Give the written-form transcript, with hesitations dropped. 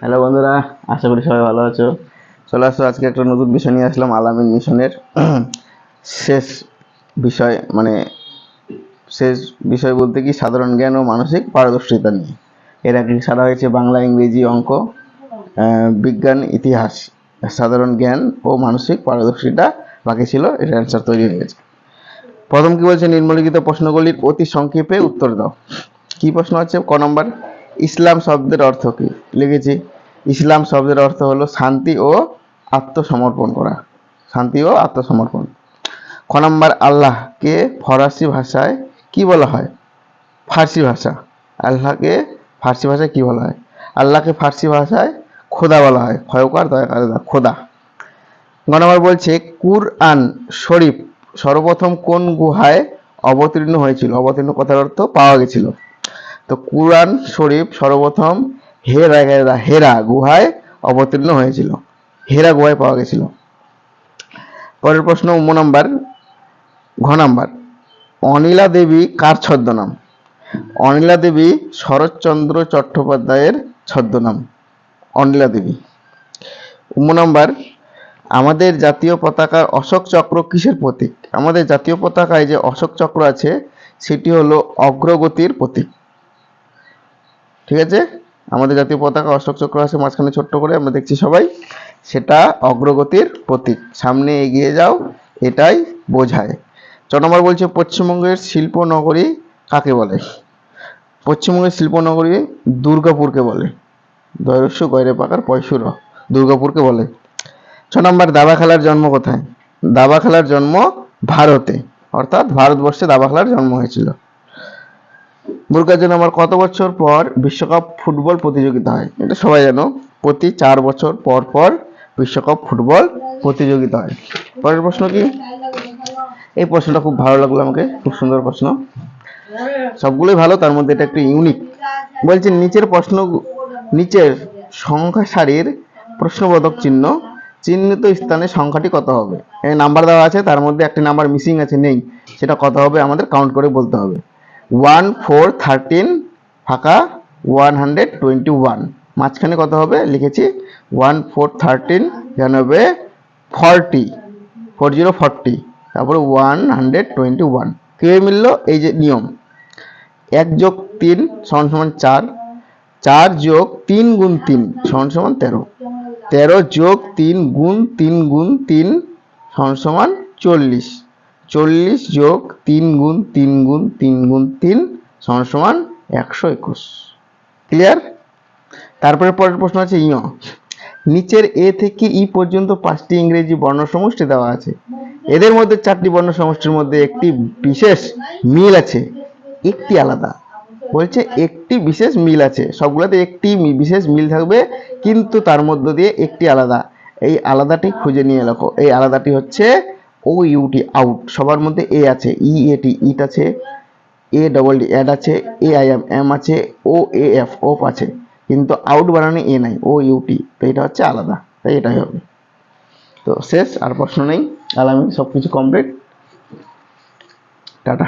Hello বন্ধুরা, আশা করি সবাই ভালো আছো। চলে আসো, আজকে একটা নতুন বিষয় নিয়ে আসলাম। আলামিন মিশনের শেষ বিষয়, মানে শেষ বিষয় বলতে কি সাধারণ জ্ঞান ও মানসিক পারদর্শিতা নিয়ে। এর আগে সারা হয়েছে বাংলা, ইংরেজি, অঙ্ক, বিজ্ঞান, ইতিহাস। সাধারণ জ্ঞান ও মানসিক পারদর্শিতা বাকি ছিল, এর অ্যান্সার তৈরি হয়ে গেছে। প্রথম কি বলছে, নিম্নলিখিত প্রশ্নগুলির অতি সংক্ষেপে উত্তর দাও। কি প্রশ্ন আছে? ক নম্বর, ইসলাম শব্দের অর্থ কি? লিখেছি, ইসলাম শব্দের অর্থ হলো শান্তি ও আত্মসমর্পণ করা। শান্তি ও আত্মসমর্পণ। খ নম্বর, আল্লাহকে ফরাসি ভাষায় কি বলা হয়? ফার্সি ভাষা। আল্লাহকে ফার্সি ভাষায় কি বলা হয়? আল্লাহকে ফার্সি ভাষায় খোদা বলা হয়। ক্ষয়কার দয়াকার খোদা। গ নম্বর বলছে, কুরআন শরীফ সর্বপ্রথম কোন গুহায় অবতীর্ণ হয়েছিল? অবতীর্ণ কথার অর্থ পাওয়া গেছিল। তো কুরআন শরীফ সর্বপ্রথম হেরা গুহায় অবতীর্ণ হয়েছিল। হেরা গুহায় পাওয়া গেছিল। পরের প্রশ্ন নম্বর, ঘ নাম্বার, অনিলা দেবী কার ছদ্মনাম? অনিলা দেবী শরৎচন্দ্র চট্টোপাধ্যায়ের ছদ্মনাম অনিলা দেবী। নম্বর, আমাদের জাতীয় পতাকার অশোক চক্র কিসের প্রতীক? আমাদের জাতীয় পতাকায় যে অশোক চক্র আছে সেটি হলো অগ্রগতির প্রতীক। ঠিক আছে, আমাদের জাতীয় পতাকা অশোক চক্র আছে মাঝখানে ছোট্ট করে, আমরা দেখছি সবাই, সেটা অগ্রগতির প্রতীক। সামনে এগিয়ে যাও, এটাই বোঝায়। 4 নম্বর বলছে, পশ্চিমবঙ্গের শিল্প নগরী কাকে বলে? পশ্চিমবঙ্গের শিল্প নগরী দুর্গাপুরকে বলে। দয়স্য গয়রে পাকার পয়সুর, দুর্গাপুরকে বলে। 6 নম্বর, দাবা খেলার জন্ম কোথায়? দাবা খেলার জন্ম ভারতে, অর্থাৎ ভারতবর্ষে দাবা খেলার জন্ম হয়েছিল। বুর্গাজন, আমার কত বছর পর বিশ্বকাপ ফুটবল প্রতিযোগিতা হয়? এটা সবাই জানো, প্রতি 4 বছর পর পর বিশ্বকাপ ফুটবল প্রতিযোগিতা হয়। পরের প্রশ্ন কি? এই প্রশ্নটা খুব ভালো লাগলো আমাকে, খুব সুন্দর প্রশ্ন। সবগুলোই ভালো, তার মধ্যে এটা একটু ইউনিক। বলছে, নিচের সংখ্যা সারির প্রশ্নবোধক চিহ্ন চিহ্নিত স্থানে সংখ্যাটি কত হবে? এই নাম্বার দেওয়া আছে, তার মধ্যে একটি নাম্বার মিসিং আছে, নেই, সেটা কত হবে আমাদের কাউন্ট করে বলতে হবে। 1 4 13 ফাঁকা 121, মাঝখানে কত হবে? লিখেছি 1 4 13, এখানে হবে 40, 40, তারপরে 121। কীভাবে মিললো? এই যে নিয়ম, 1 যোগ 3 সমান সমান 4, 4 যোগ 3 গুণ 3 সমান সমান 13, 13 যোগ 3 গুণ 3 গুণ 3 সমান সমান 40, 40 যোগ 3 গুণ 3 গুণ 3 গুণ 3 সমান সমান 121। ক্লিয়ার? তারপরে পরের প্রশ্ন আছে নিচের এ থেকে ই পর্যন্ত 5টি ইংরেজি বর্ণ সমষ্টি দেওয়া আছে। এদের মধ্যে 4টি বর্ণ সমষ্টির মধ্যে একটি বিশেষ মিল আছে, একটি আলাদা। বলছে একটি বিশেষ মিল আছে, সবগুলোতে একটি বিশেষ মিল থাকবে, কিন্তু তার মধ্য দিয়ে একটি আলাদা। এই আলাদাটি খুঁজে নিয়ে লেখো। এই আলাদাটি হচ্ছে ও ইউটি, আউট। সবার মধ্যে এ আছে, ই এটি, ইট আছে, এ ডবল ডি অ্যাড আছে, এ আই এম এম আছে, ও এ এফ অফ আছে, কিন্তু আউট বানানে এ নাই, ও ইউটি। তো এটা হচ্ছে আলাদা, তাই এটাই হবে। তো শেষ, আর প্রশ্ন নেই। আলামিন সবকিছু কমপ্লিট। টাটা।